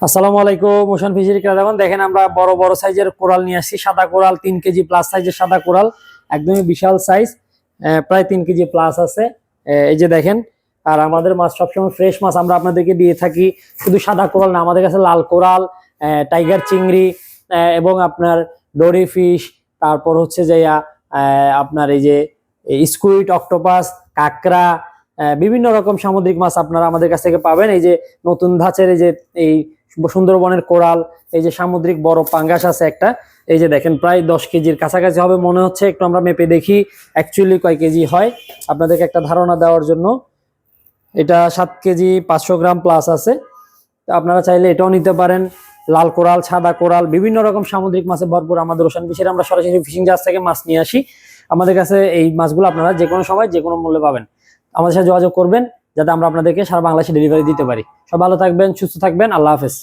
আসসালামু আলাইকুম, motion fishery club. দেখেন আমরা বড় বড় সাইজের কোরাল নিয়ে আসছি। সাদা কোরাল 3 কেজি প্লাস সাইজের সাদা কোরাল, একদমই বিশাল সাইজ, প্রায় 3 কেজি প্লাস আছে। এই যে দেখেন, আর আমাদের মাছ সবসময় ফ্রেশ মাছ আমরা আপনাদেরকে দিয়ে থাকি। শুধু সাদা কোরাল না, আমাদের কাছে লাল কোরাল, টাইগার চিংড়ি, এবং আপনার ডোরি ফিশ, তারপর হচ্ছে যে আপনার এই যে স্কুইড, অক্টোপাস, কাঁকড়া, বিভিন্ন রকম সামুদ্রিক মাছ আপনারা আমাদের কাছ থেকে পাবেন। এই যে নতুন ধাঁচের এই সুন্দরবনের কোরাল, এই যে সামুদ্রিক বড় পাঙ্গাস আছে একটা, এই যে দেখেন প্রায় 10 কেজির কাছাকাছি হবে মনে হচ্ছে। একটু আমরা মেপে দেখি অ্যাকচুয়ালি কয় কেজি হয়, আপনাদেরকে একটা ধারণা দেওয়ার জন্য। এটা 7 কেজি 500 গ্রাম প্লাস আছে। আপনারা চাইলে এটাও নিতে পারেন। লাল কোরাল, সাদা কোরাল, বিভিন্ন রকম সামুদ্রিক মাছে ভরপুর আমাদের ওশান ফিশারি। আমরা সরাসরি ফিশিং জাহাজ থেকে মাছ নিয়ে আসি। আমাদের কাছে এই মাছগুলো আপনারা যে কোনো সময় যে কোনো মূল্যে পাবেন। আমাদের সাথে যোগাযোগ করবেন যাতে আমরা আপনাদেরকে সারা বাংলাদেশে ডেলিভারি দিতে পারি। সব ভালো থাকবেন, সুস্থ থাকবেন, আল্লাহ হাফেজ।